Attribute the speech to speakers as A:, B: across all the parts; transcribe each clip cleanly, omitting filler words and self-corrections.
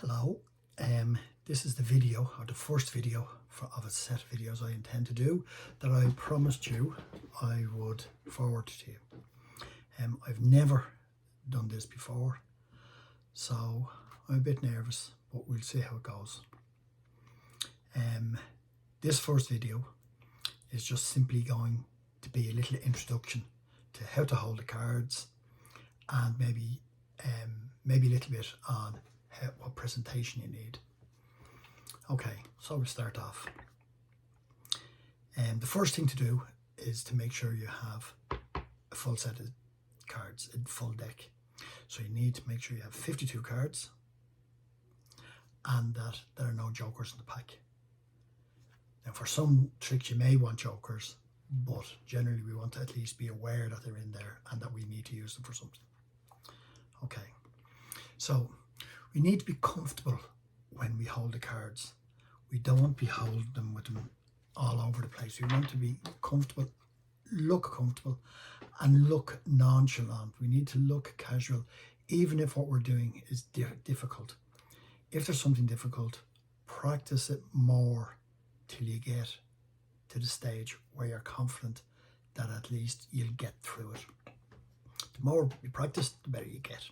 A: Hello, this is the video, or the first video of a set of videos I intend to do that I promised you I would forward to you. I've never done this before, so I'm a bit nervous, but we'll see how it goes. This first video is just simply going to be a little introduction to how to hold the cards, and maybe a little bit on what presentation you need. Okay, so we'll start off. The first thing to do is to make sure you have a full set of cards, a full deck. So you need to make sure you have 52 cards and that there are no jokers in the pack. Now for some tricks you may want jokers, but generally we want to at least be aware that they're in there and that we need to use them for something. Okay, so we need to be comfortable when we hold the cards. We don't want to be holding them with them all over the place. We want to be comfortable, look comfortable, and look nonchalant. We need to look casual, even if what we're doing is difficult. If there's something difficult, practice it more till you get to the stage where you're confident that at least you'll get through it. The more you practice, the better you get.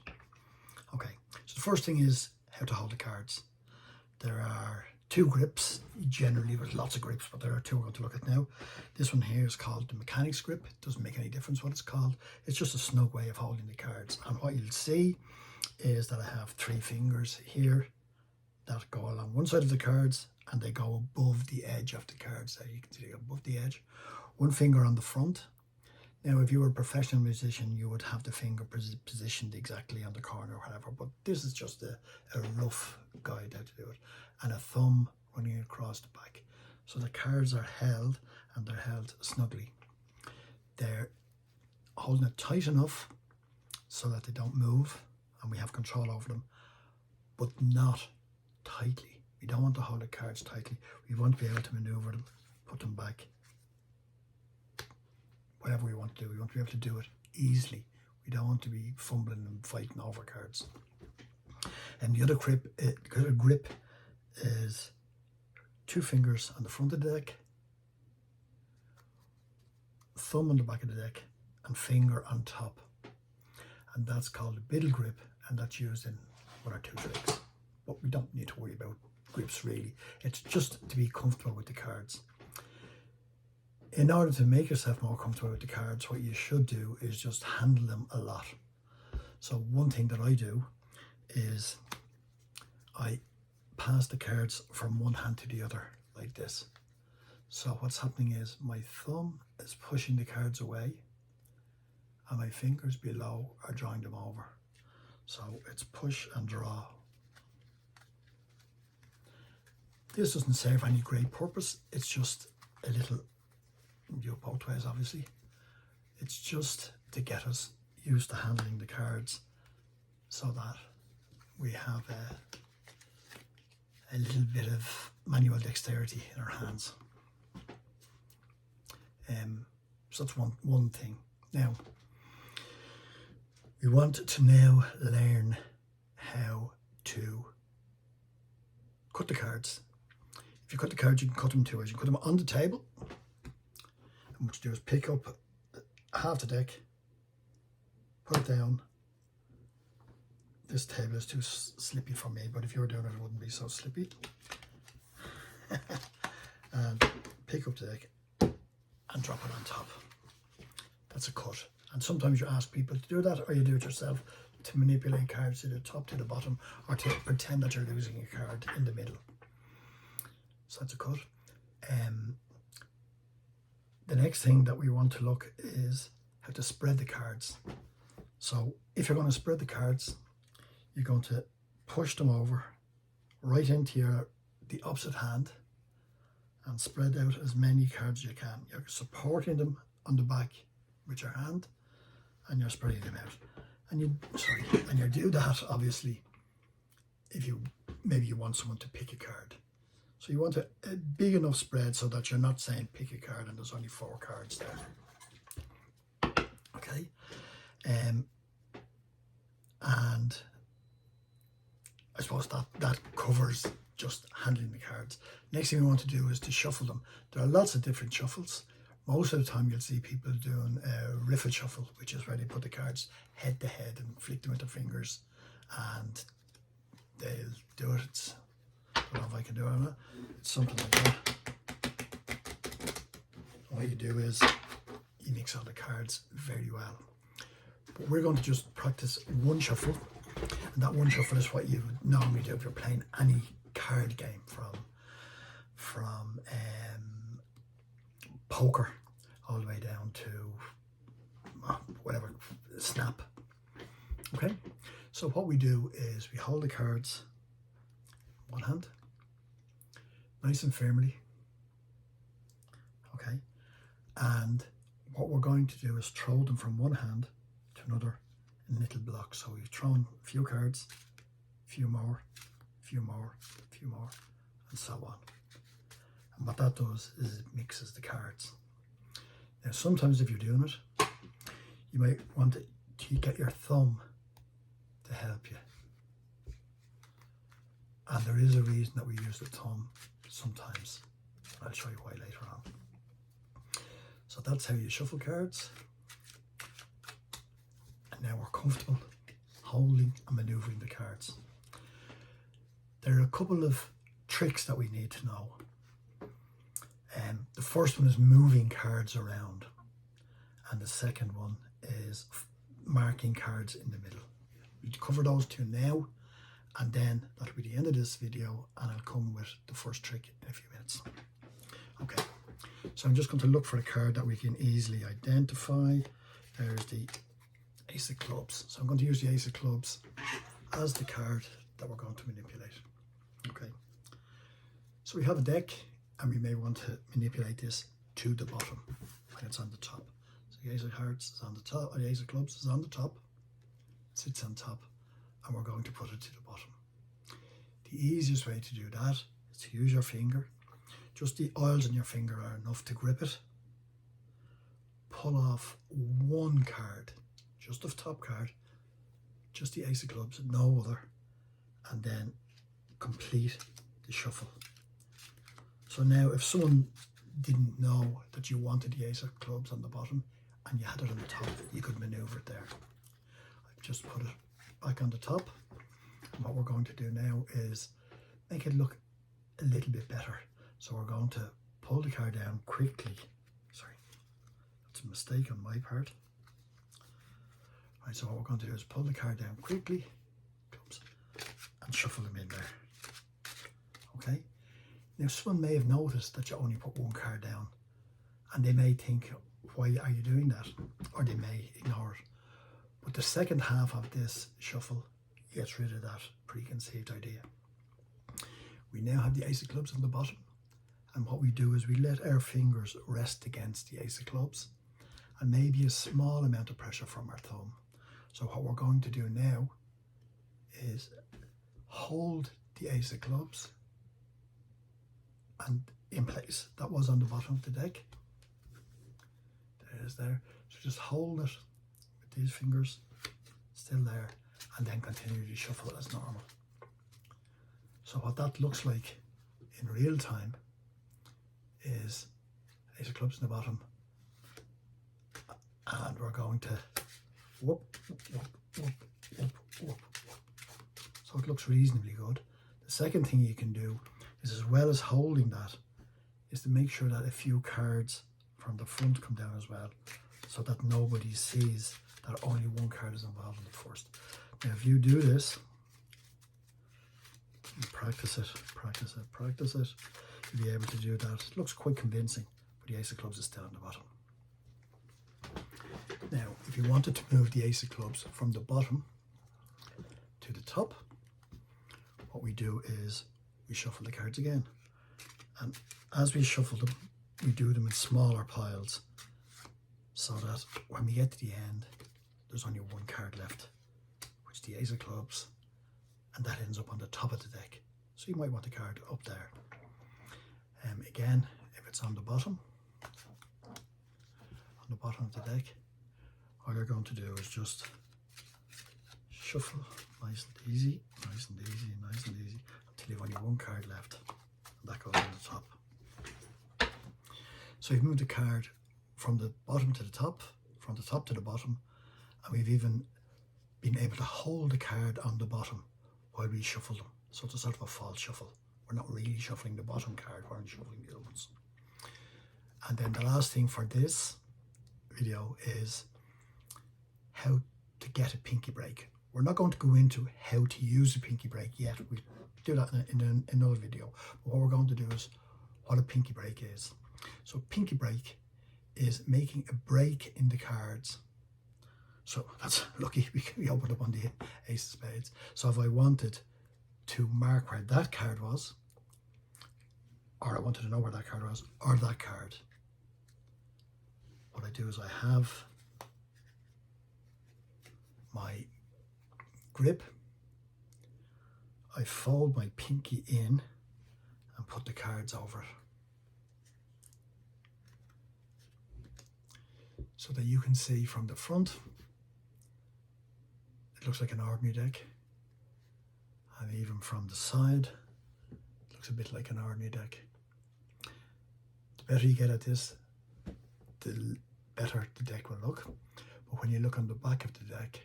A: Okay, so the first thing is how to hold the cards. There are two grips, generally with lots of grips, but there are two we're going to look at now. This one here is called the mechanics grip. It doesn't make any difference what it's called. It's just a snug way of holding the cards. And what you'll see is that I have three fingers here that go along one side of the cards, and they go above the edge of the cards. There you can see above the edge. One finger on the front. Now, if you were a professional musician, you would have the finger positioned exactly on the corner or whatever, but this is just a rough guide how to do it. And a thumb running across the back. So the cards are held, and they're held snugly. They're holding it tight enough so that they don't move, and we have control over them, but not tightly. We don't want to hold the cards tightly. We want to be able to maneuver them, put them back, whatever we want to do. We want to be able to do it easily. We don't want to be fumbling and fighting over cards. And the other grip is two fingers on the front of the deck, thumb on the back of the deck, and finger on top. And that's called a biddle grip, and that's used in one or two tricks. But we don't need to worry about grips really. It's just to be comfortable with the cards. In order to make yourself more comfortable with the cards, what you should do is just handle them a lot. So one thing that I do is I pass the cards from one hand to the other like this. So what's happening is my thumb is pushing the cards away and my fingers below are drawing them over. So it's push and draw. This doesn't serve any great purpose. It's just a little, do it both ways obviously. It's just to get us used to handling the cards so that we have a little bit of manual dexterity in our hands. So that's one thing. Now, we want to now learn how to cut the cards. If you cut the cards, you can cut them two ways. You can cut them on the table, and what you do is pick up half the deck, put it down. This table is too slippy for me, but if you were doing it, it wouldn't be so slippy. And pick up the deck and drop it on top. That's a cut. And sometimes you ask people to do that, or you do it yourself to manipulate cards to the top to the bottom, or to pretend that you're losing a card in the middle. So that's a cut. The next thing that we want to look is how to spread the cards. So if you're going to spread the cards, you're going to push them over right into the opposite hand and spread out as many cards as you can. You're supporting them on the back with your hand and you're spreading them out. And you do that obviously if maybe you want someone to pick a card. So you want a big enough spread so that you're not saying pick a card and there's only 4 cards there. Okay. And I suppose that covers just handling the cards. Next thing we want to do is to shuffle them. There are lots of different shuffles. Most of the time you'll see people doing a riffle shuffle, which is where they put the cards head to head and flick them with their fingers, and they'll do it. I don't know if I can do it or not. It's something like that. What you do is you mix all the cards very well. But we're going to just practice one shuffle, and that one shuffle is what you would normally do if you're playing any card game, from poker all the way down to whatever, snap. Okay, so what we do is we hold the cards in one hand, nice and firmly. Okay, and what we're going to do is throw them from one hand to another in little blocks. So we've thrown a few cards, a few more, a few more, a few more, and so on. And what that does is it mixes the cards. Now sometimes if you're doing it, you might want to get your thumb to help you. And there is a reason that we use the thumb sometimes. I'll show you why later on. So that's how you shuffle cards. And now we're comfortable holding and maneuvering the cards. There are a couple of tricks that we need to know. The first one is moving cards around, and the second one is marking cards in the middle. We'll cover those two now, and then that'll be the end of this video, and I'll come with the first trick in a few minutes. Okay, so I'm just going to look for a card that we can easily identify. There's the Ace of Clubs. So I'm going to use the Ace of Clubs as the card that we're going to manipulate. Okay, so we have a deck, and we may want to manipulate this to the bottom when it's on the top. So the Ace of Hearts is on the top, or the Ace of Clubs is on the top, sits on top, and we're going to put it to the bottom. The easiest way to do that is to use your finger. Just the oils in your finger are enough to grip it. Pull off one card, just the top card, just the Ace of Clubs, no other, and then complete the shuffle. So now if someone didn't know that you wanted the Ace of Clubs on the bottom and you had it on the top, you could maneuver it there. I've just put it back on the top, and what we're going to do now is make it look a little bit better. So we're going to pull the card down quickly. Sorry, that's a mistake on my part. Right, so what we're going to do is pull the card down quickly, clubs, and shuffle them in there. Okay. Now someone may have noticed that you only put one card down, and they may think, why are you doing that? Or they may ignore it. But the second half of this shuffle gets rid of that preconceived idea. We now have the Ace of Clubs on the bottom, and what we do is we let our fingers rest against the Ace of Clubs, and maybe a small amount of pressure from our thumb. So what we're going to do now is hold the Ace of Clubs and in place. That was on the bottom of the deck. There it is there. So just hold it with these fingers still there, and then continue to shuffle as normal. So what that looks like in real time is Ace of Clubs in the bottom, and we're going to whoop, whoop, whoop, whoop, whoop. So it looks reasonably good. The second thing you can do is, as well as holding that, is to make sure that a few cards from the front come down as well, so that nobody sees that only one card is involved in the first. Now if you do this, practice it, practice it, practice it, you'll be able to do that. It looks quite convincing, but the Ace of Clubs is still on the bottom. Now if you wanted to move the Ace of Clubs from the bottom to the top, what we do is we shuffle the cards again, and as we shuffle them, we do them in smaller piles, so that when we get to the end, there's only one card left, which is the Ace of Clubs, and that ends up on the top of the deck. So you might want the card up there. Again, if it's on the bottom of the deck, all you're going to do is just shuffle nice and easy, nice and easy, nice actually have only one card left, and that goes on the top. So we've moved the card from the bottom to the top, from the top to the bottom, and we've even been able to hold the card on the bottom while we shuffle them. So it's a sort of a false shuffle. We're not really shuffling the bottom card, we're only shuffling the other ones. And then the last thing for this video is how to get a pinky break. We're not going to go into how to use a pinky break yet. We'll do that in another video. But what we're going to do is what a pinky break is. So pinky break is making a break in the cards. So that's lucky we opened up on the Ace of Spades. So if I wanted to mark where that card was, or I wanted to know where that card was, or that card, what I do is I have my grip, I fold my pinky in and put the cards over it, so that you can see from the front it looks like an ordinary deck, and even from the side it looks a bit like an ordinary deck. The better you get at this, the better the deck will look. But when you look on the back of the deck,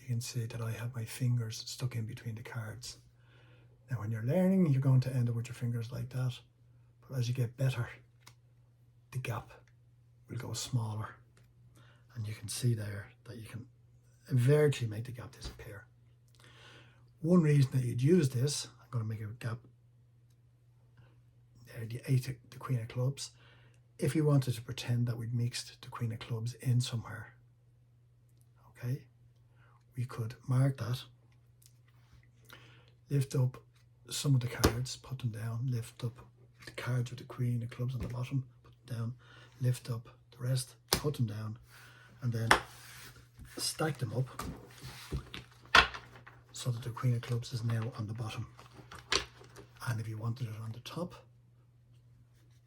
A: you can see that I have my fingers stuck in between the cards. Now when you're learning, you're going to end up with your fingers like that, but as you get better, the gap will go smaller, and you can see there that you can virtually make the gap disappear. One reason that you'd use this, I'm going to make a gap there, the Queen of Clubs, if you wanted to pretend that we'd mixed the Queen of Clubs in somewhere, okay, we could mark that, lift up some of the cards, put them down, lift up the cards with the Queen of Clubs on the bottom, put them down, lift up the rest, put them down, and then stack them up so that the Queen of Clubs is now on the bottom. And if you wanted it on the top,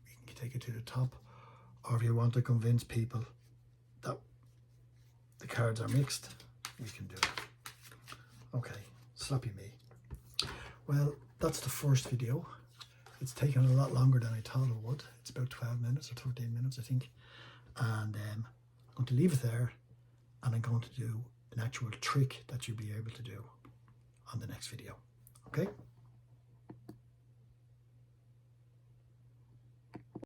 A: you can take it to the top, or if you want to convince people that the cards are mixed, we can do it. Okay, sloppy me. Well, that's the first video. It's taken a lot longer than I thought it would. It's about 12 minutes or 13 minutes, I think. And I'm going to leave it there, and I'm going to do an actual trick that you'll be able to do on the next video. Okay?